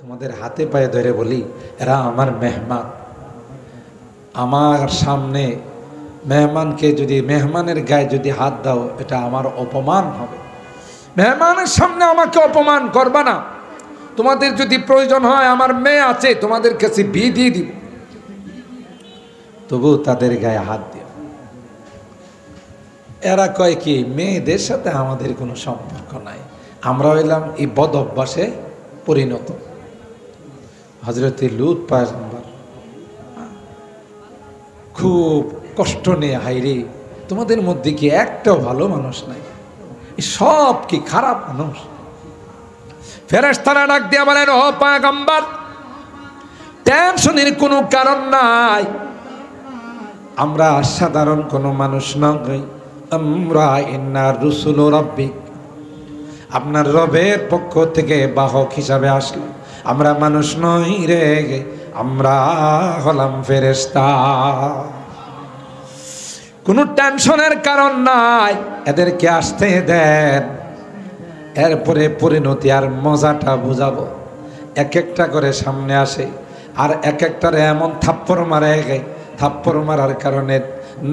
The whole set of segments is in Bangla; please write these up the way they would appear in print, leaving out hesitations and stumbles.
তোমাদের হাতে পায়ে ধরে বলি, এরা আমার মেহমান। আমার সামনে মেহমানকে যদি, মেহমানের গায়ে যদি হাত দাও, এটা আমার অপমান হবে। মেহমানের সামনে আমাকে অপমান করবা না। তোমাদের যদি প্রয়োজন হয়, আমার মেয়ে আছে, তোমাদের কাছে বিয়ে দিয়ে দিব, তবু তাদের গায়ে হাত দিও। এরা কয় কি, মেয়েদের সাথে আমাদের কোনো সম্পর্ক নাই, আমরা হইলাম এই বদ অভ্যাসে পরিণত। হযরতে লূত পয়গম্বর খুব কষ্ট নিয়ে, হাইরে তোমাদের মধ্যে কি একটাও ভালো মানুষ নাই, সব কি খারাপ মানুষ? ফেরেশতারা ডাক দিয়া বলেন, ও পয়গম্বর, টেনশনের কোনো কারণ নাই, আমরা সাধারণ কোনো মানুষ নই, আমরা ইন্না রুসুল রাব্বিক, আপনার রবের পক্ষ থেকে বাহক হিসাবে আসলাম, আমরা মানুষ নই রে, আমরা হলাম ফেরেশতা। কোনো টেনশনের কারণ নাই, এদেরকে আসতে দেন, এরপরে পরিণতি আর মজাটা বুঝাবো। এক একটা করে সামনে আসে, আর এক একটারে এমন থাপ্পড় মারে, থাপ্পড় মারার কারণে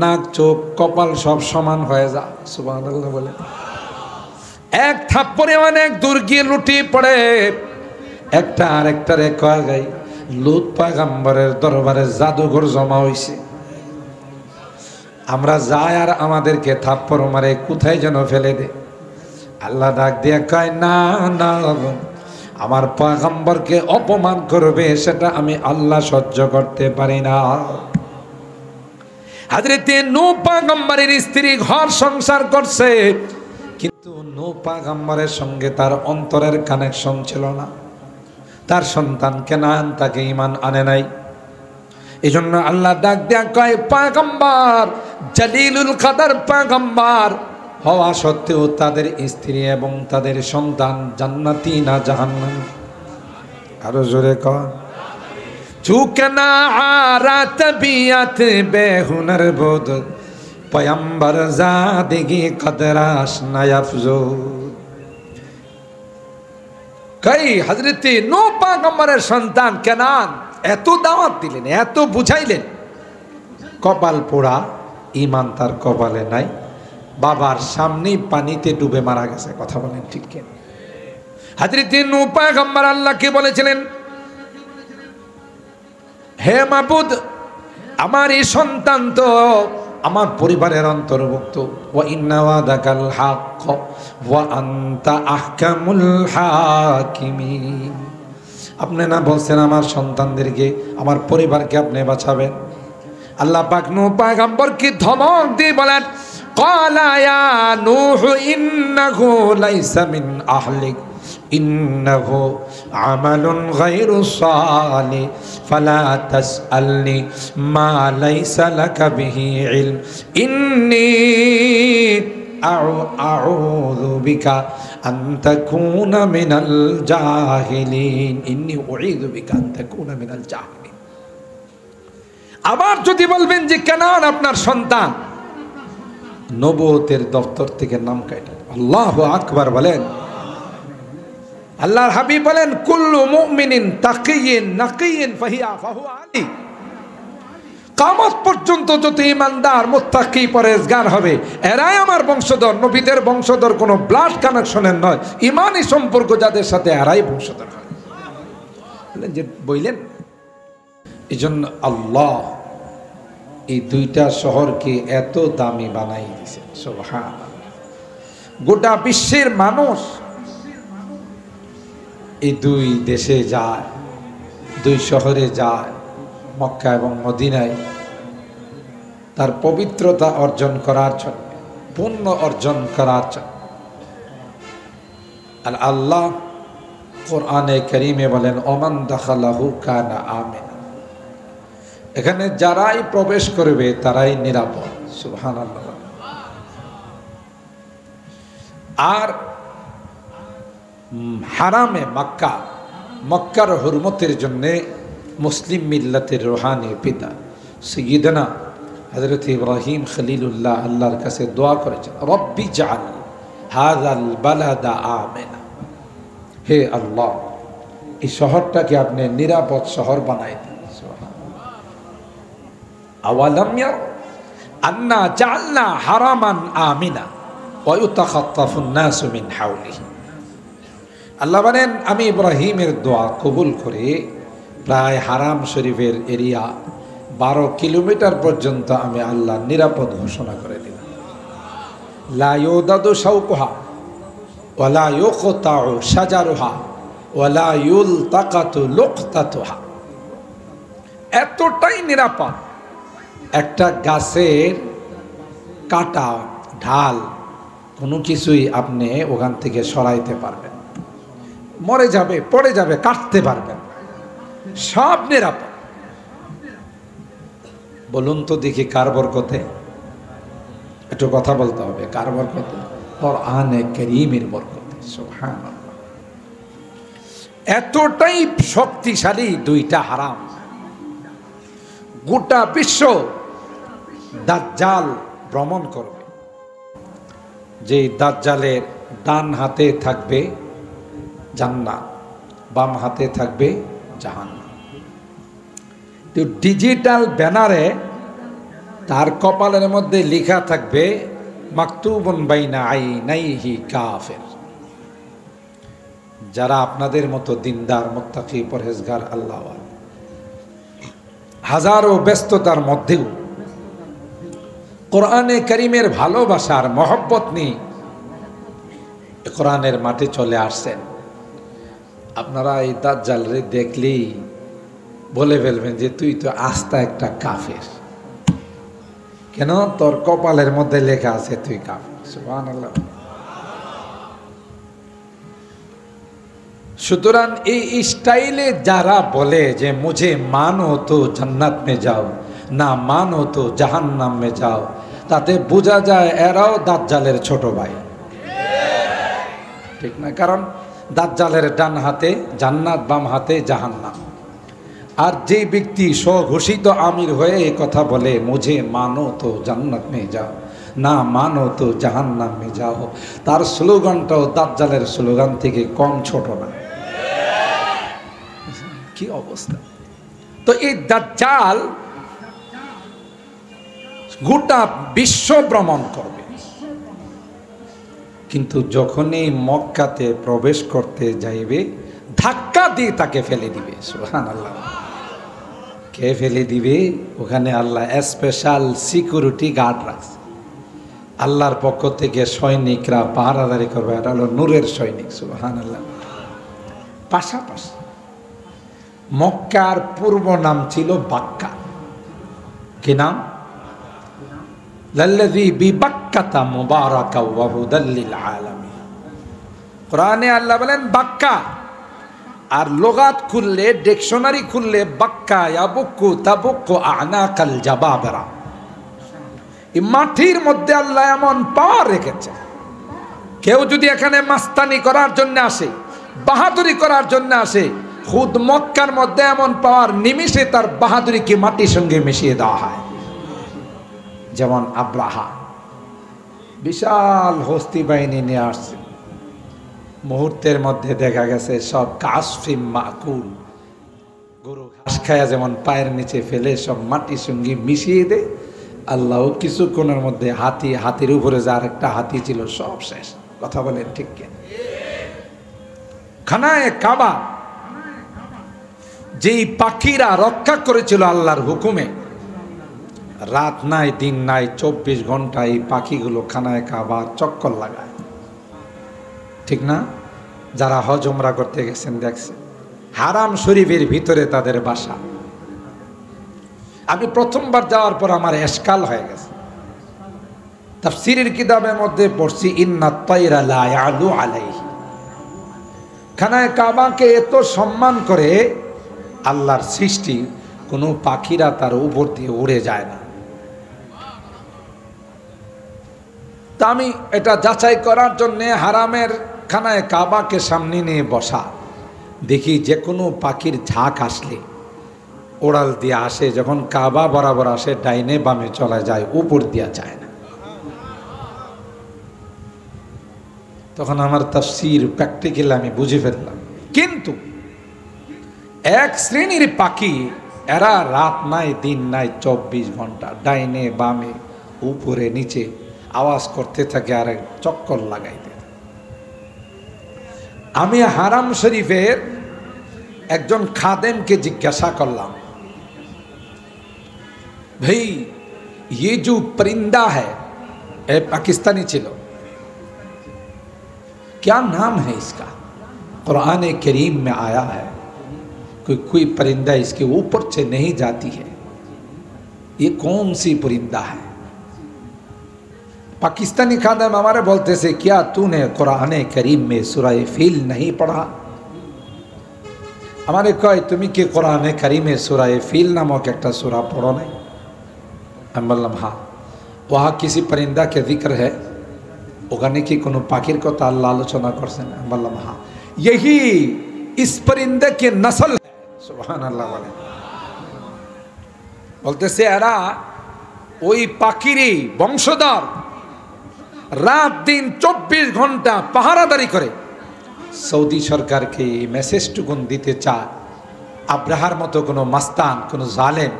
নাক চোখ কপাল সব সমান হয়ে যায়। সুবহানাল্লাহ বলে। এক থাপ্পড়ে অনেক দূর গিয়ে লুটিয়ে পড়ে। একটা আর একটারে কয়া যায়, লূত পয়গম্বরের দরবারে জাদুঘর জমা হইছে, আমরা যাই আর আমাদেরকে থাপ্পড় মারে কোথায় যেন ফেলে দে। আল্লাহ ডাক দিয়ে কয়, না না, আমার পয়গম্বরকে অপমান করবে সেটা আমি আল্লাহ সহ্য করতে পারি না। হযরতে নূহ পয়গম্বরের স্ত্রী ঘর সংসার করছে, কিন্তু নূহ পয়গম্বরের সঙ্গে তার অন্তরের কানেকশন ছিল না। তার সন্তান কেনান তাকে ঈমান আনে নাই। এজন্য আল্লাহ ডাক দেয়া কয়, পয়গম্বর জলিলুল কদর পয়গম্বর হওয়া সত্ত্বেও তাদের স্ত্রী এবং তাদের সন্তান জান্নাতি না জাহান্নামী? আরো জোরে কয়। চুকনা আরাত বিয়াত বেহুনার বোধ পয়গম্বর জাদিগি কদরাস নায়াফজুদ। কই হযরতে নূহ পয়গম্বরের সন্তান কেনান এত দাওয়াত দিলেন, এত বুঝাইলেন, কপাল পোড়া, ঈমান তার কপালে নাই, বাবার সামনেই পানিতে ডুবে মারা গেছে। কথা বলেন ঠিক কেন? হযরতে নূহ পয়গম্বর আল্লাহকে বলেছিলেন, হে মাবুদ, আমার এই সন্তান তো আমার পরিবারের অন্তর্ভুক্ত, ওয়া ইন্না ওয়াদাকাল হক ওয়া আনতা আহকামুল হাকিমিন। আপনি না বলছেন আমার সন্তানদেরকে, আমার পরিবারকে আপনি বাঁচাবেন? আল্লাহ পাক নূহ পয়গম্বরকে ধমক দিয়ে বলেন, ক্বালা ইয়া নূহ ইন্নাহু লাইসা মিন আহলিক ইন্নাহু আমালুন গায়রু সালিহ ফালা তাসআলনি মা লাইসা লাকা বিহি ইলম ইন্নী আউযু বিকা আন তাকুনা মিনাল জাহিলিন, ইন্নী উঈযু বিকা আন তাকুনা মিনাল জাহিলিন। আবার যদি বলবেন যে কেনান আপনার সন্তান, নবুয়তের দফতর থেকে নাম কাটা। আল্লাহু আকবার বলেন। আল্লাহর হাবিব বলেন, কুল্লু মুমিনিন তাকিয়িন নাকিয়িন ফাহুয়া আলী। কিয়ামত পর্যন্ত যত ঈমানদার মুত্তাকি পরেজগার হবে, এরাই আমার বংশধর। নবীদের বংশধর কোনো ব্লাড কানেকশনের নয়, ঈমানি সম্পর্ক যাদের সাথে, এরাই বংশধর হয়। বলেন যে বললেন, এজন্য আল্লাহ এই দুইটা শহরকে এত দামি বানাই দিয়েছে। সুবহানাল্লাহ। গোটা বিশ্বের মানুষ এই দুই দেশে যায়, দুই শহরে যায়, মক্কা এবং মদিনায়, তার পবিত্রতা অর্জন করার জন্য, পুণ্য অর্জন করার জন্য। আর আল্লাহ কোরআনে কারীমে বলেন, ওমান দাখালাহু কানা আমিনা। এখানে যারাই প্রবেশ করবে তারাই নিরাপদ। সুবহানাল্লাহ। আর হারামে মক্কা, মক্কার হুরমতের জন্য মুসলিম মিল্লাতের রুহানি পিতা সাইয়্যিদনা হযরত ইব্রাহিম খলিলুল্লাহ আল্লাহর কাছে দোয়া করেছেন, রব্বি জাআল হাযাল বালাদা আমিনা। হে আল্লাহ, এই শহরটাকে আপনি নিরাপদ শহর বানাই দেন। আওয়ালাম ইয়ার আন্না জাআলনা হারামান আমিনা ওয়া ইউতাখাত্তাফুন নাসু মিন হাওলিহি। আল্লাহ বলেন আমি ইব্রাহিমের দোয়া কবুল করে প্রায় হারাম শরীফের এরিয়া 12 কিলোমিটার পর্যন্ত আমি আল্লাহ নিরাপদ ঘোষণা করে দিলাম। লা ইউদাদু শাওকুহা ওয়া লা ইউকতাউ শাজারুহা ওয়া লা ইউলতাকাতু লুকতাতুহা। এতটাই নিরাপদ, একটা গাছের কাটা ঢাল কোনো কিছুই আপনি ওখান থেকে সরাইতে পারবেন, মরে যাবে, পড়ে যাবে, কাটতে পারবেন, সব নিরাপদ। বলুন তো দেখি কার বরকতে? একটু কথা বলতে হবে, কার বরকতে? কোরআনে কারীমের বরকতে। সুবহানাল্লাহ। এতটাই শক্তিশালী দুইটা হারাম, গোটা বিশ্ব দাজ্জাল ভ্রমণ করবে। যেই দাজ্জালের ডান হাতে থাকবে জান্নাত, বাম হাতে থাকবে জাহান্নাম। তো ডিজিটাল ব্যানারে তার কপালের মধ্যে লেখা থাকবে মাকতুবুন বাইনা আইনাইহি কাফির। যারা আপনাদের মতো দিনদার, মুত্তাকি, পরহেজগার, আল্লাহওয়ালা, হাজারো ব্যস্ততার মধ্যেও কোরআনে কারীমের ভালোবাসার মহব্বত নিয়ে কোরআনের মাঠে চলে আসছেন, আপনারা এই দাজ্জালরে দেখলেই বলে ফেলবেন যে তুই তো আস্তা একটা কাফের। কেন? তোর কপালের মধ্যে লেখা আছে তুই কাফের। সুবহানাল্লাহ। সুতরাং এই স্টাইলে যারা বলে যে মুঝে মানো তো জান্নাত মে যাও, না মানো তো জাহান্নাম মে যাও, তাতে বোঝা যায় এরাও দাজ্জালের ছোট ভাই, ঠিক না? কারণ দাজ্জালের ডান হাতে জান্নাত, বাম হাতে জাহান্নাম। আর যে ব্যক্তি স্বঘোষিত আমির হয়ে এই কথা বলে মুঝে মানো তো জান্নাত মে যাও, না মানো তো জাহান্নাম মে যাও, তার স্লোগানটাও দাজ্জালের স্লোগান থেকে কম ছোট না। কি অবস্থা! তো এই দাজ্জাল গোটা বিশ্ব ভ্রমণ করবে, কিন্তু যখনই মক্কাতে প্রবেশ করতে যাইবে ধাক্কা দিয়ে তাকে ফেলে দিবে। সুবহানাল্লাহ। কে ফেলে দিবে? ওখানে আল্লাহ স্পেশাল সিকিউরিটি গার্ড রাখছে, আল্লাহর পক্ষ থেকে সৈনিকরা পাহারাদারি করবে। এটা হলো নূরের সৈনিক। সুবহানাল্লাহ। পাশাপাশি মক্কার পূর্ব নাম ছিল বাক্কা। কি নাম? লাল্লাযী বিবাক্কাতা মুবারাকা ওয়া হুদাল লিল আলামিন। কোরআনে আল্লাহ বলেন বাক্কা, আর লগাত খুললে, ডিকশনারি খুললে বাক্কা ইয়াবুক্কু তাবুক্কু আনাকাল জাবাবেরা। এই মাটির মধ্যে আল্লাহ এমন পাওয়ার রেখেছে, কেউ যদি এখানে মাস্তানি করার জন্য আসে, বাহাদুরি করার জন্য আসে, খুদ মক্কার মধ্যে এমন পাওয়ার, নিমিষে তার বাহাদুরিকে মাটির সঙ্গে মিশিয়ে দেওয়া হয়। যেমন আব্রাহা বিশাল হস্তি বাহিনী নিয়ে আসছে, মুহূর্তের মধ্যে দেখা গেছে সব কাসফিম মাকুল, গরু ঘাস খায়া যেমন পায়ের নিচে ফেলে সব মাটির সঙ্গে মিশিয়ে দেয়। আল্লাহ কিছুক্ষণের মধ্যে হাতি, হাতির উপরে যার একটা হাতি ছিল, সব শেষ। কথা বলেন ঠিক কেন? খানায়ে কাবা যেই পাখিরা রক্ষা করেছিল আল্লাহর হুকুমে, রাত নাই দিন নাই 24 ঘন্টা এই পাখিগুলো খানায়ে কাবা চক্কর লাগায়, ঠিক না? যারা হজ উমরা করতে গেছেন দেখছেন, হারাম শরীফের ভিতরে তাদের বাসা। আমি প্রথমবার যাওয়ার পর আমার এশকাল হয়ে গেছে। তাফসীরের কিতাবের মধ্যে পড়ছি ইন্নাত তায়রা লা ইয়ালু আলাইহি। খানায়ে কাবাকে এত সম্মান করে আল্লাহর সৃষ্টি, কোনো পাখিরা তার উপর দিয়ে উড়ে যায় না। তা আমি এটা যাচাই করার জন্যে হারামের খানায়ে কাবাকে সামনে নিয়ে বসা, দেখি যে কোনো পাখির ঝাঁক আসলে ওড়াল দিয়ে আসে, যখন কাবা বরাবর আসে ডাইনে বামে চলে যায়, উপর দিয়া যায় না। তখন আমার তাফসীর প্র্যাকটিক্যাল আমি বুঝে ফেললাম। কিন্তু এক শ্রেণীর পাখি, এরা রাত নাই দিন নাই 24 ঘন্টা ডাইনে বামে উপরে নিচে আওয়াজ করতে থাকে আর চক্কর লাগাইতে। আমি হারাম শরীফের একজন খাদেমকে জিজ্ঞাসা করলাম, ভাই ये जो परिंदा है, पाकिस्तानी चिलो, क्या नाम है इसका? कुरान करीम में आया है कोई परिंदा इसके ऊपर से नहीं जाती है, ये कौन सी परिंदा है? पाकिस्तानी खादम हमारे बोलते से, क्या तूने कुरान करीम में सूरह फील नहीं पढ़ा? हमारे कहे तुम्हें कि कुरान करीम में सूरह फील नामक एक सूरा पढ़ो नहीं? हम बोललाम हाँ, वहाँ किसी परिंदा के जिक्र है, ওখানে কি কোনো পাখির কথা আল্লাহ আলোচনা করছেন? আমি বললাম হ্যাঁ, यही इस परिंदे के नस्ल है। सुभान अल्लाह বলে, বলতেছে এরা ওই পাখিরই বংশধর, রাত দিন 24 ঘন্টা পাহারাদারি করে। সৌদি সরকারকে এই মেসেজটুকুন দিতে চায়, আব্রাহার মতো কোনো মাস্তান, কোনো জালেম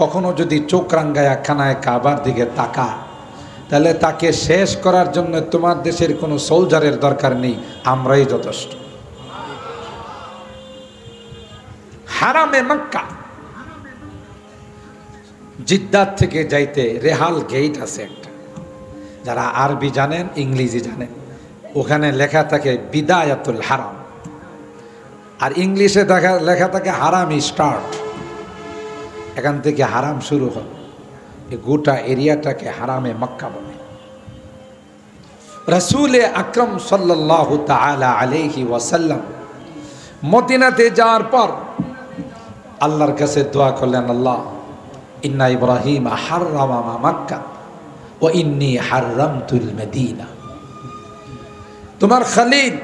কখনো যদি চোখ রাঙ্গায়া খানায় কাবার দিকে তাকায়, তাহলে তাকে শেষ করার জন্য তোমার দেশের কোনো সোলজারের দরকার নেই, আমরাই যথেষ্ট। হারামে মক্কা, জিদ্দার থেকে যাইতে রেহাল গেট আছে একটা, যারা আরবি জানেন ইংরেজি জানেন, ওখানে লেখা থাকে বিদায়াতুল হারাম, আর ইংলিশে লেখা থাকে হারাম স্টার্ট। এখান থেকে হারাম শুরু হল, এই গোটা এরিয়াটাকে হারামে মক্কা বলে। রাসূল আকরাম সাল্লাল্লাহু তাআলা আলাইহি ওয়াসাল্লাম মদিনাতে যাওয়ার পর আল্লাহর কাছে দোয়া করলেন, আল্লাহ ইন্না ইব্রাহিম হাররামা মক্কা ওয়া ইন্নী হাররামতুল মদিনা। তোমার খলিল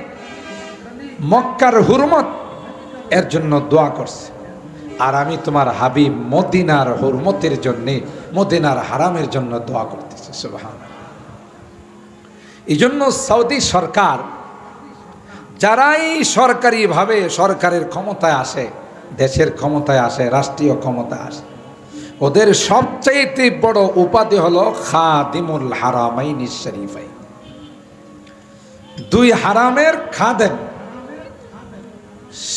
মক্কার হুরমত এর জন্য দোয়া করছে, আর আমি তোমার হাবিব মদিনার হুরমতের জন্য, মদিনার হারামের জন্য দোয়া করতেছি। সুবহানাল্লাহ। এই জন্য সৌদি সরকার যারাই সরকারিভাবে সরকারের ক্ষমতায় আসে, দেশের ক্ষমতায় আসে, রাষ্ট্রীয় ক্ষমতায় আসে, ওদের সবচাইতে বড় উপাধি হলো খাদিমুল হারামাইন শরীফাইন, দুই হারামের খাদেম,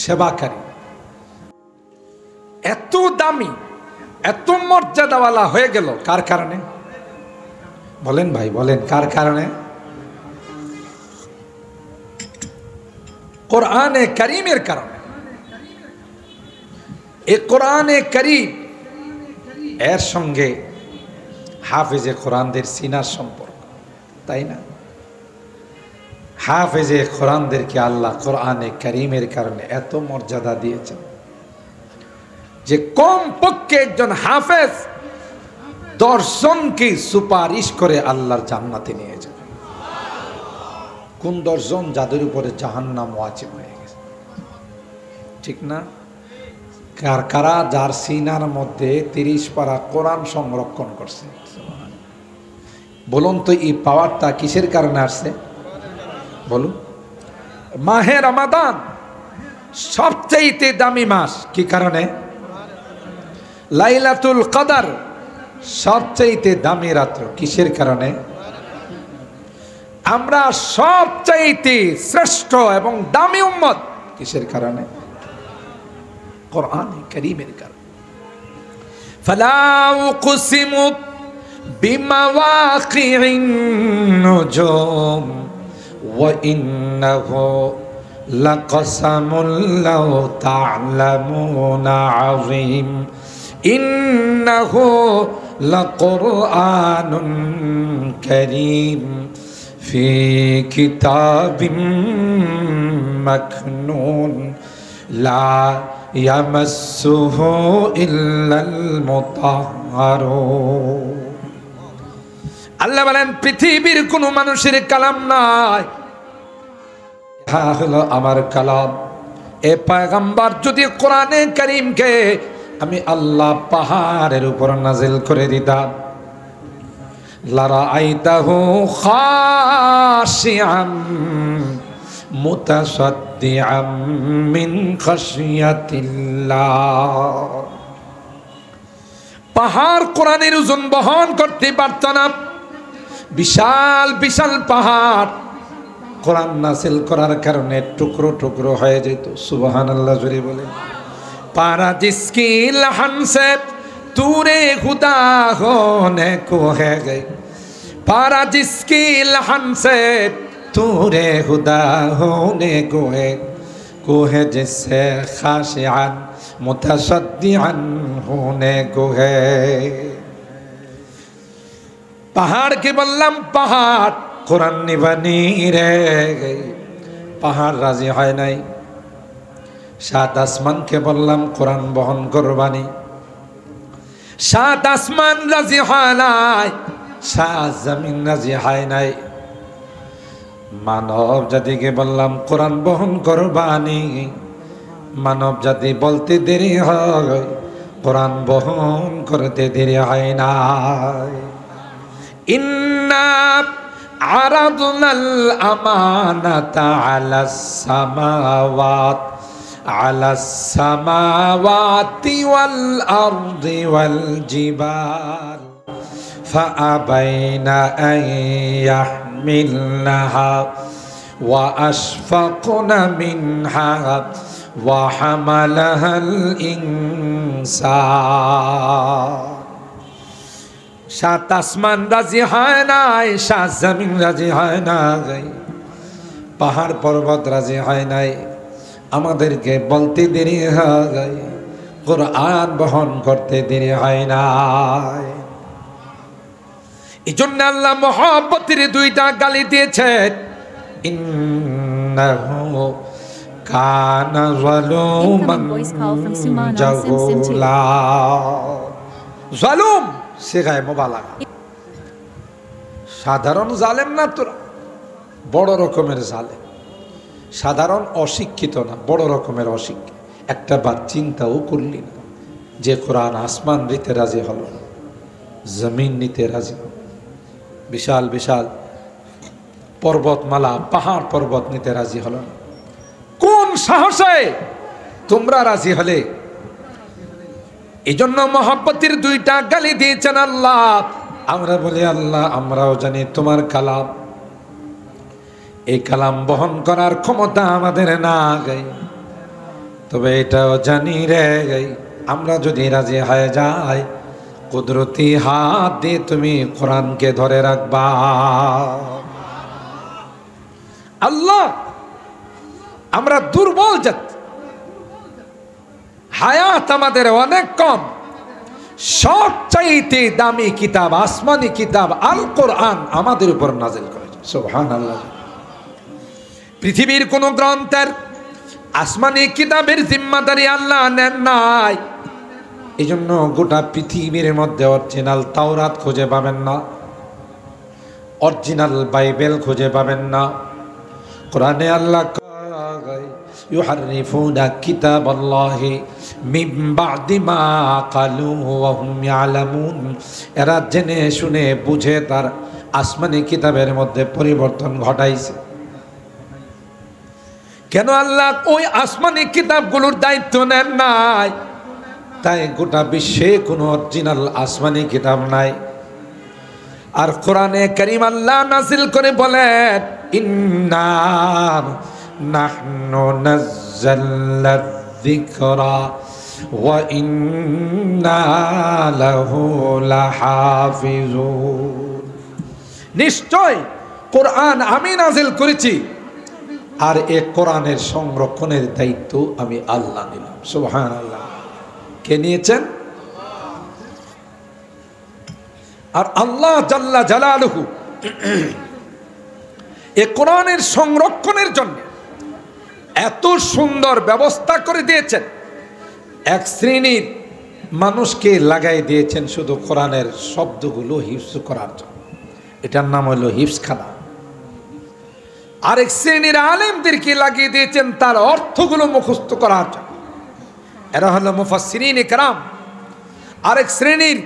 সেবাকারী। এত দামি, এত মর্যাদাওয়ালা হয়ে গেল কার কারণে? বলেন ভাই, বলেন কার কারণে? কোরআনে কারীমের কারণে। এই কোরআনে কারীম এর সঙ্গে হাফেজে কোরআনদের সিনার সম্পর্ক, তাই না? হাফেজে কোরআনদেরকে আল্লাহ কোরআনে কারীমের কারণে এত মর্যাদা দিয়েছেন যে কম পক্ষে একজন হাফেজ 10 জনকে সুপারিশ করে আল্লাহর জান্নাতে নিয়ে যাবে। কোন 10 জন? যাদের উপরে জাহান্নাম ওয়াজিব হয়ে গেছে, ঠিক না? কারা যার সিনার মধ্যে 30 পারা কোরআন সংরক্ষণ করছে। বলুন তো এই পাওয়ারটা কিসের কারণে আসছে? বলুন। মাহে রমাদান সবচেয়ে দামি মাস, কি কারণে? লাইলাতুল কদর সবচেয়ে দামি রাত্র, কিসের কারণে? আমরা সবচেয়ে শ্রেষ্ঠ এবং দামি উম্মত, কিসের কারণে? কোরআনে কারীমের কারণে। ফালা উকসিমু বিমাওয়াকিন নুজুম ওয়া ইন্নাহু লাকসামুল লাউ তা'লামুনা আযীম ইন্নাহু লাকুরআনুন কারীম ফি কিতাবিম মাকনুন লা ইয়ামাসসুহু ইল্লাল মুতাহহারুন। আল্লাহ বলেন পৃথিবীর কোন মানুষের কালাম নাই, হলো আমার কালাম। এ পয়গম্বর যদি কোরআনে কারীমকে আমি আল্লাহ পাহাড়ের উপর নাজিল করে দিতাম, লারাআইতাহু খাশিআন মুতাসাদ্দিআম মিন খাশিয়াতিল্লাহ। পাহাড় কোরআনের ওজন বহন করতে পারত না, বিশাল বিশাল পাহাড় কোরআন নাযিল করার কারণে টুকরো টুকরো হয়ে যেত। সুবহানাল্লাহ জোরে বলে। পারা জিসকি লহন সে तूरे खुदा होने को है गई, पारा जिसकी लहन से तूरे खुदा होने को है जिससे खाशियान मुतसद्दिआन होने को है। पहाड़ के बल्लम पहाड़ कुरान बनी रह गई, पहाड़ राजी है नहीं। सात आसमान के बल्लम कुरान बहन कुर्बानी, सात आसमान राजी হয় নাই, सात जमीन राजी হয় নাই। মানব জাতিকে বললাম কোরআন বহন কুরবানি, মানব জাতি বলতে দেরি হয়, কোরআন বহন করতে দেরি হয় না। ইন্না আরাদনাল আমানাতা আলাস সামাওয়াত على السماوات والأرض والجبال فأبين أن يحملنها وأشفقن منها وحملها الإنسان। সাত আসমান রাজি হয় নাই, সাত জমিন রাজি হয় নাই, পাহাড় পর্বত রাজি হয় নাই, আমাদেরকে বলতে দেরি হয়, কোরআন বহন করতে দেরি হয় না। এই জন্য আল্লাহ মহব্বতের দুইটা গালি দিয়েছেন, ইন্নাহু কানা যালুমান জাহুলা। জালুম সিগায়ে মুবালাগা, সাধারণ জালেম না তোরা, বড় রকমের জালেম। সাধারণ অশিক্ষিত না, বড় রকমের অশিক্ষিত। একটা বার চিন্তাও করলি না যে কোরআন আসমান নিতে রাজি হলো না, জমিন নিতে রাজি হলো, বিশাল বিশাল পর্বতমালা পাহাড় পর্বত নিতে রাজি হলো না। কোন সাহসে তোমরা রাজি হলে? এই জন্য মহব্বতের দুইটা গালি দিয়েছেন আল্লাহ। আমরা বলি আল্লাহ আমরাও জানি তোমার কালাম, এই কালাম বহন করার ক্ষমতা আমাদের না গাই, তবে এটাও জানি রে গাই আমরা যদি রাজি হয়ে যাই, কুদরতি হাত দিয়ে তুমি কোরআনকে ধরে রাখবা। আল্লাহ আমরা দুর্বল জাতি, হায়াত আমাদের অনেক কম, সবচাইতে দামি কিতাব আসমানি কিতাব আল কোরআন আমাদের উপর নাজিল করেছে। সুবহানাল্লাহ। পৃথিবীর কোন গ্রন্থের আসমানি কিতাবের জিম্মাদারি আল্লাহ নেন নাই। এই জন্য গোটা পৃথিবীর মধ্যে অরিজিনাল তাওরাত খুঁজে পাবেন না, অরিজিনাল বাইবেল খুঁজে পাবেন না। কোরআনে আল্লাহ ইউহাররিফুনা কিতাবাল্লাহি মিন বা'দি মা ক্বালুহু ওয়া হুম ইয়ালামুন, এরা জেনে শুনে বুঝে তার আসমানি কিতাবের মধ্যে পরিবর্তন ঘটাইছে। কেন আল্লাহ ওই আসমানি কিতাবগুলোর দায়িত্ব নেন নাই? তাই গোটা বিশ্বে কোনো অরিজিনাল আসমানি কিতাব নাই। আর কোরআনে কারীম আল্লাহ নাযিল করে বলেন, ইন্না নাহনু নাযালনা যিকরা ওয়া ইন্না লাহু লাহাফিজুন। নিশ্চয় কোরআন আমি নাযিল করেছি, আর এ কোরআনের সংরক্ষণের দায়িত্ব আমি আল্লাহ নিলাম। সুবহানাল্লাহ। কে নিয়েছেন? আর আল্লাহ জাল্লা জালালুহু এ কোরআনের সংরক্ষণের জন্য এত সুন্দর ব্যবস্থা করে দিয়েছেন। এক শ্রেণীর মানুষকে লাগাই দিয়েছেন শুধু কোরআনের শব্দগুলো হিফজ করার জন্য, এটার নাম হলো হিফজখানা। আরেক শ্রেণীর আলেমদেরকে লাগিয়ে দিয়েছেন তার অর্থগুলো মুখস্থ করার জন্য, এরা হলো মুফাসসিরিনে কেরাম। আরেক শ্রেণীর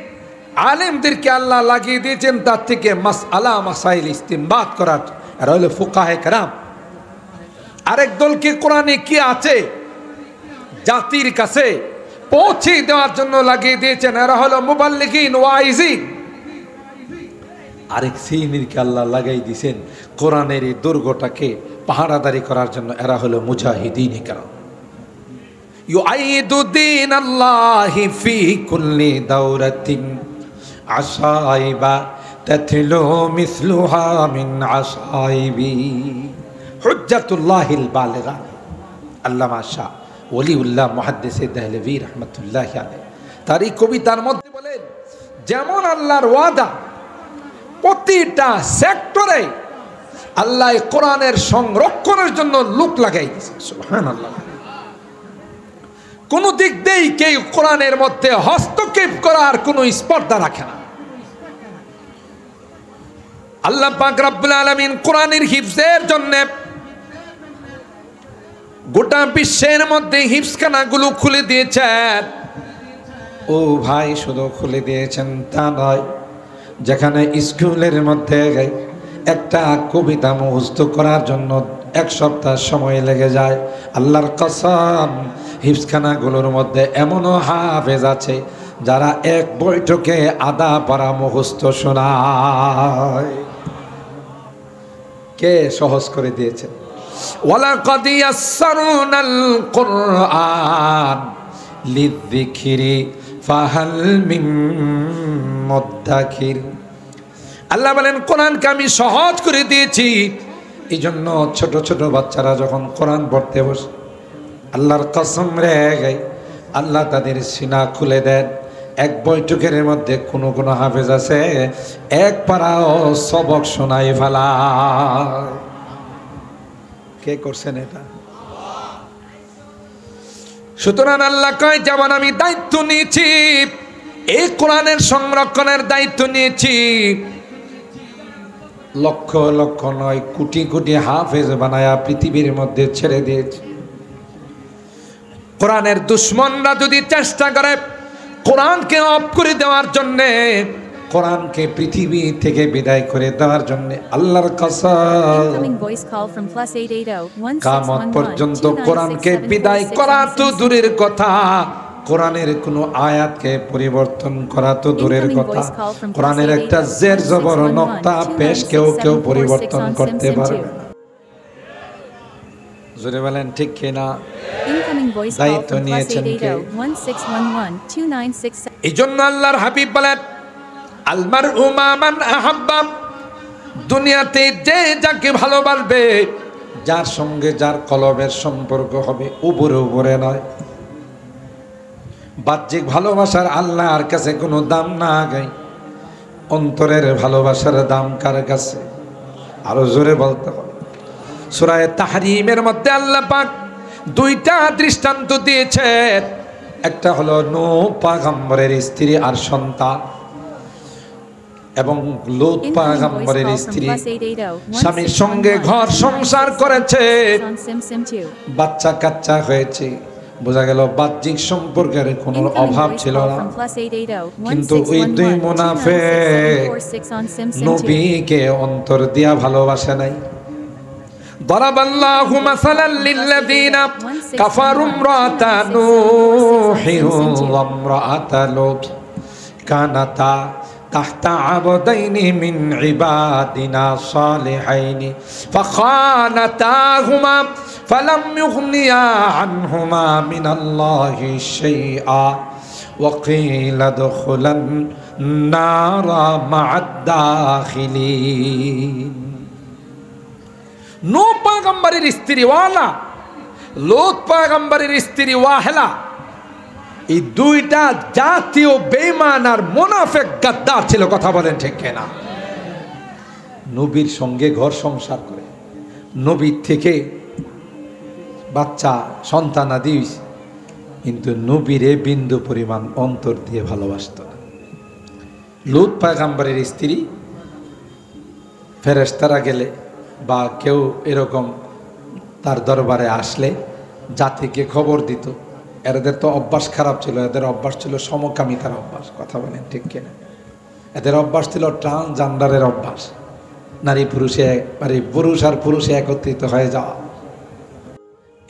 আলেমদেরকে আল্লাহ লাগিয়ে দিয়েছেন তার থেকে মাসআলা মাসাইল ইস্তিমবাত করার, এরা হলো ফুকাহে কেরাম। আরেক দলকে কোরআনে কি আছে জাতির কাছে পৌঁছে দেওয়ার জন্য লাগিয়ে দিয়েছেন, এরা হলো মুবাল্লিগিন ওয়াইজিন। আরেক শ্রেণীকে আল্লাহ লাগাই দিয়েছেন কোরআনের এই দুর্গটাকে পাহারাদারি করার জন্য, এরা হলো মুজাহিদিন کرام। ইউআইদু দীনাল্লাহি ফি কুল্লি দাওরাতিন আসাইবা তাতলু মিসলুহা মিন আসাইবি হুজ্জাতুল্লাহিল বালিগা। আল্লামা শাহ ওলিউল্লাহ মুহাদ্দিসে দেহলভী রাহমাতুল্লাহি আলাইহি তার এই কবিতার মধ্যে বলেন, যেমন আল্লাহর ওয়াদা প্রতিটা সেক্টরে আল্লাহ কোরআনের সংরক্ষণের জন্য লোক লাগাই দিয়েছে। সুবহানাল্লাহ। কোন দিক দিয়েই কেউ কোরআনের মধ্যে হস্তক্ষেপ করার কোনো স্পর্ধা রাখে না। আল্লাহ পাক রব্বুল আলামিন কোরআনের হিফজের জন্য গোটা বিশ্বের মধ্যে হিফজখানাগুলো খুলে দিয়েছেন। ও ভাই, শুধু খুলে দিয়েছেন তা নয়, যেখানে স্কুলের মধ্যে একটা কবিতা মুখস্থ করার জন্য 1 সপ্তাহ সময় লেগে যায়, আল্লাহর কসম হিফজখানাগুলোর মধ্যে এমনও হাফেজ আছে যারা এক বৈঠকে আধা পারা মুখস্থ শোনায়। কে সহজ করে দিয়েছেন? ওয়ালাকাদ ইয়াসসারনাল কুরআন লিযিকরি ফাহাল মিন মুদ্দাকির। আল্লাহ বলেন কোরআনকে আমি সহজ করে দিয়েছি, এই জন্য ছোট ছোট বাচ্চারা যখন কোরআন পড়তে বসে, আল্লাহর কসম রে আল্লাহ তাদের সিনা খুলে দেন। এক বৈঠকের মধ্যে কোনো কোনো হাফেজ আছে এক পারাও সবক শোনাই ফেলায়। কে করছেন এটা? সুতরাং আল্লাহ কয়, যেমন আমি দায়িত্ব নিয়েছি এই কোরআনের সংরক্ষণের দায়িত্ব নিয়েছি, লক্ষ লক্ষ নয় কোটি কোটি হাফেজ বানায়া পৃথিবীর মধ্যে ছেড়ে দিয়েছি। কোরআনের দুশ্মনরা যদি চেষ্টা করে কোরআনকে অফ করে দেওয়ার জন্যে, কোরআনকে পৃথিবী থেকে বিদায় করে দেওয়ার জন্য, আল্লাহর কসম কিয়ামত পর্যন্ত কোরআনকে বিদায় করা তো দূরের কথা, কোরআনের কোনো আয়াতকে পরিবর্তন করা তো দূরের কথা, কোরআনের একটা জের জবর নক্তা পেশ কেউ কেউ পরিবর্তন করতে পারবে না। জোরে বলেন ঠিক কিনা? দায়িত্ব নিয়েছেন কে? এই জন্য আল্লাহর হাবিব বলেন, আলমার উমামান আহাব্বা, দুনিয়াতে যে যাকে ভালোবাসবে, যার সঙ্গে যার কলবের সম্পর্ক হবে, উপরে উপরে নয়। বাহ্যিক ভালোবাসার আল্লাহর কাছে কোনো দাম না গাই, অন্তরের ভালোবাসার দাম কার কাছে? আরো জোরে বলতে হবে। সূরা তাহরিমের মধ্যে আল্লাহ পাক 2টা দৃষ্টান্ত দিয়েছেন। একটা হলো নূহ পয়গম্বরের স্ত্রী আর সন্তান, এবং লূত পয়গম্বরের স্ত্রী স্বামীর সঙ্গে ঘর সংসার করেছে, বাচ্চা কাচ্চা হয়েছে। বোঝা গেল বাহ্যিক সম্পর্কের কোনো অভাব ছিল না, কিন্তু ওই 2 মুনাফিক নবীকে অন্তর দিয়া ভালোবাসে নাই। ضربallahu مثلا للذين كفروا امرأة نوح وامرأة لوط كانتا تحت عبدين من عبادنا صالحين فخانتاهما فلم يغنيا عنهما من الله شيئا وقيل ادخلا النار مع الداخلين। নূহ পয়গম্বরের স্ত্রী ওয়ালা, লূত পয়গম্বরের স্ত্রী ওয়াহলা, এই 2টা জাতীয় বেঈমান আর মুনাফিক গাদ্দার ছিল। কথা বলেন ঠিক কিনা? নবীর সঙ্গে ঘর সংসার করে, নবীর থেকে বাচ্চা সন্তান আদি, কিন্তু নবীরে বিন্দু পরিমাণ অন্তর দিয়ে ভালোবাসত না। লূত পয়গম্বরের স্ত্রী ফেরেশতারা গেলে বা কেউ এরকম তার দরবারে আসলে জাতিকে খবর দিত। এদের তো অভ্যাস খারাপ ছিল, এদের অভ্যাস ছিল সমকামিতার অভ্যাস। কথা বলেন ঠিক কিনা? এদের অভ্যাস ছিল ট্রান্সজেন্ডারের অভ্যাস, নারী পুরুষে পুরুষ আর পুরুষে একত্রিত হয়ে যাওয়া।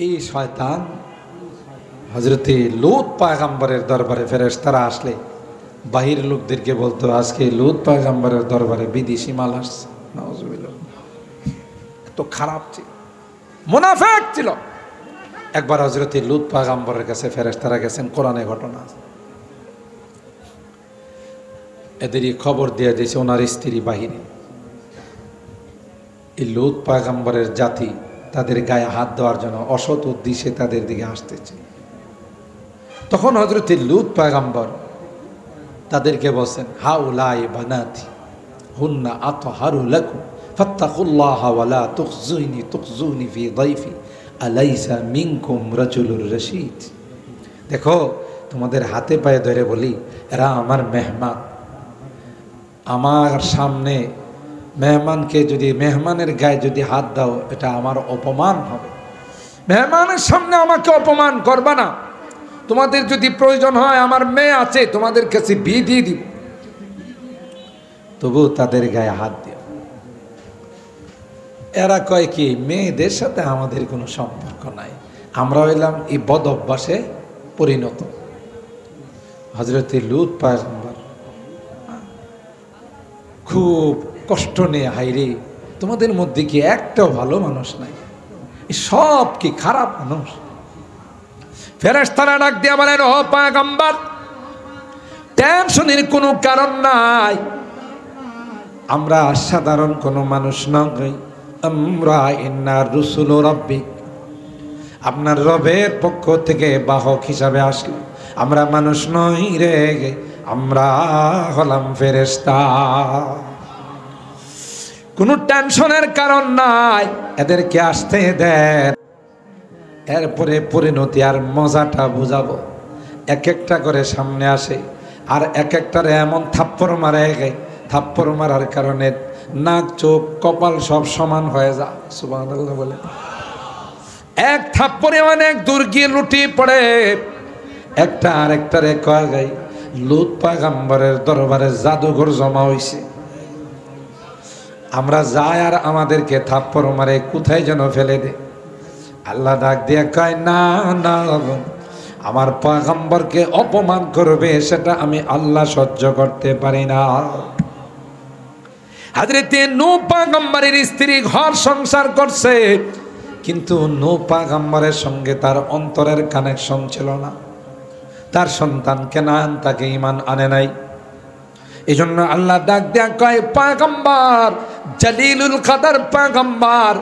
এই শয়তান হযরতে লূত পয়গম্বরের দরবারে ফেরেশতারা আসলে বাহির লোকদেরকে বলতো আজকে লূত পয়গম্বরের দরবারে বিদেশি মাল আসছে। নাউজুবিল্লাহ। এত খারাপ ছিল, মুনাফিক ছিল। একবার হযরতে লূত পয়গম্বরের কাছে ফেরেশতারা গেছেন, কোরআনে ঘটনা আছে। এদেরই খবর দিয়ে দিয়েছে ওনার স্ত্রী বাহিরে। এই লূত পয়গম্বরের জাতি তাদের গায়ে হাত দেওয়ার জন্য অসৎ উদ্দেশ্যে তাদের দিকে আসতেছে। তখন হযরতে লূত পয়গম্বর তাদেরকে বলছেন, হাউলাই বানাতি হুন্না আতহারু লাকুম ফাত্তাকুল্লাহা ওয়ালা তুখজুনি ফি যায়ফি আলাইসা মিনকুম রাজুলুর রশীদ। দেখো, তোমাদের হাতে পায়ে ধরে বলি, এরা আমার মেহমান। আমার সামনে মেহমানকে যদি, মেহমানের গায়ে যদি হাত দাও, এটা আমার অপমান হবে। মেহমানের সামনে আমাকে অপমান করবা না। তোমাদের যদি প্রয়োজন হয়, আমার মেয়ে আছে, তোমাদের কাছে বিয়ে দিয়ে দিব, তবু তাদের গায়ে হাত দিও। এরা কয় কি, মেয়েদের সাথে আমাদের কোনো সম্পর্ক নাই, আমরা হইলাম এই বদ অভ্যাসে পরিণত। হযরতে লূত পয়গম্বর খুব কষ্ট নিয়ে, হাইরে তোমাদের মধ্যে কি একটাও ভালো মানুষ নাই, সব কি খারাপ মানুষ? ফেরেশতারা ডাক দিয়া বলেন, ও পয়গম্বর, টেনশনের কোনো কারণ নাই, আমরা সাধারণ কোনো মানুষ নই, আমরা ইন্না রুসুল রাব্বিক, আপনার রবের পক্ষ থেকে বাহক হিসাবে আসলো, আমরা মানুষ নই রে, আমরা হলাম ফেরেশতা। কোনো টেনশনের কারণ নাই, এদেরকে আসতে দেন, এরপরে পরিণতি আর মজাটা বুঝাবো। এক একটা করে সামনে আসে, আর এক একটারে এমন থাপ্পড় মারে, থাপ্পড় মারার কারণে নাক চোখ কপাল সব সমান হয়ে যায়। সুবহানাল্লাহ বলে। এক থাপ্পড়ে অনেক দূর গিয়ে লুটিয়ে পড়ে। একটা আরেকটারে কয়া যায়, লূত পয়গম্বরের দরবারে জাদুঘর জমা হইছে, আমরা যাই আর আমাদেরকে থাপ্পড় মারে কোথায় যেন ফেলে দে। আল্লাহ ডাক দিয়ে কয়, না না, আমার পয়গম্বরকে অপমান করবে, সেটা আমি আল্লাহ সহ্য করতে পারি না। হযরতে নূহ পয়গম্বরের স্ত্রী ঘর সংসার করছে, কিন্তু নূহ পয়গম্বরের সঙ্গে তার অন্তরের কানেকশন ছিল না। তার সন্তান কেনান তাকে ঈমান আনে নাই। এই জন্য আল্লাহ ডাক দেয়া কয়, পয়গম্বর জলিলুল কদর পয়গম্বর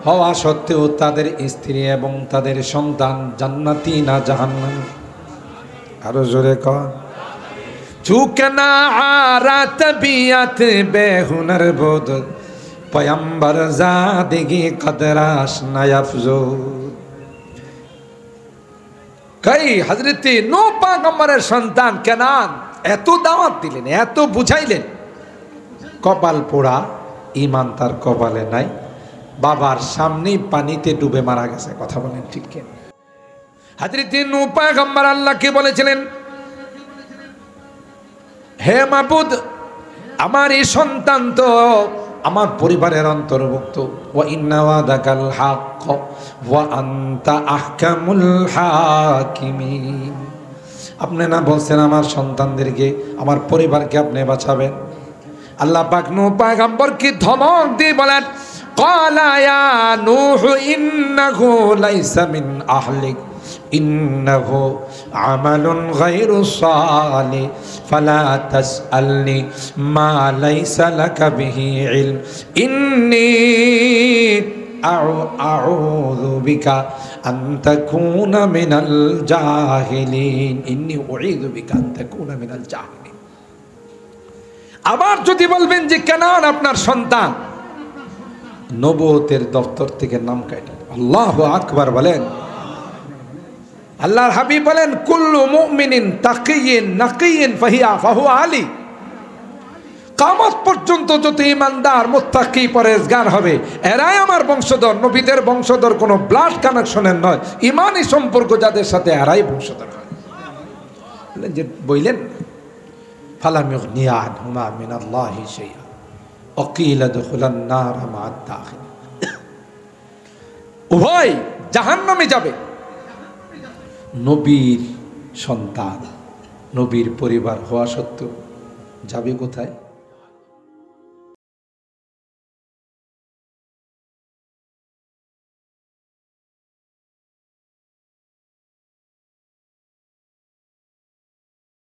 হওয়া সত্ত্বেও তাদের স্ত্রী এবং তাদের সন্তান জান্নাতি না জাহান্নামী? আরো জোরে কর। চুকনা আরা তবিয়ত বেহুনর বোধ পয়গম্বর জাদিগি কদরাস নায়াফজু। কই হযরতে নূহ পয়গম্বরের সন্তান কেনান এত দাওয়াত দিলেন, এত বুঝাইলেন, কপাল পোড়া, ঈমান তার কপালে নাই, বাবার সামনেই পানিতে ডুবে মারা গেছে। কথা বলেন ঠিক কি? হযরতে নূহ পয়গম্বর আল্লাহকে বলেছিলেন, হে মাবুদ, আমার এই সন্তান তো আমার পরিবারের অন্তর্ভুক্ত, ওয়া ইন্না ওয়াদাকাল হক ওয়া আনতা আহকামুল হাকিমিন। আপনি না বলছেন আমার সন্তানদেরকে, আমার পরিবারকে আপনি বাঁচাবেন? আল্লাহ পাক নূহ পয়গম্বরকে ধমক দিয়ে বলেন, ক্বালা ইয়া নূহ ইন্নাহু লাইসা মিন আহলিক ইন্নাহু আমালুন গায়রু সালিহ ফালা তাসআলনি মা লাইসা লাকা বিহি ইলম ইন্নী আউযু বিকা আন তাকুনা মিনাল জাহিলিন ইন্নী উঈযু বিকা আন তাকুনা মিনাল জাহিলিন। আবার যদি বলবেন যে কেনান আপনার সন্তান, নবুয়তের দফতর থেকে নাম কাটেন। আল্লাহু আকবার বলেন। আল্লাহর হাবিব বলেন, কুল্লু মুমিনিন তাকিয়িন নাকিয়িন ফাহুয়া আলী। কিয়ামত পর্যন্ত যত ঈমানদার মুত্তাকি পরেজগার হবে, এরাই আমার বংশধর। নবীদের বংশধর কোনো ব্লাড কানেকশনের নয়, ঈমানি সম্পর্ক যাদের সাথে, এরাই বংশধর হয়। বলেন যে বললেন, ফালাম ইগনিয়া আনহুমা মিনাল্লাহি শাইআ ওয়া কিলা দুখুলান নার মা'আদ দাখিল। উভয় জাহান্নামে যাবে। নবীর সন্তান, নবীর পরিবার হওয়া সত্ত্বেও যাবে কোথায়?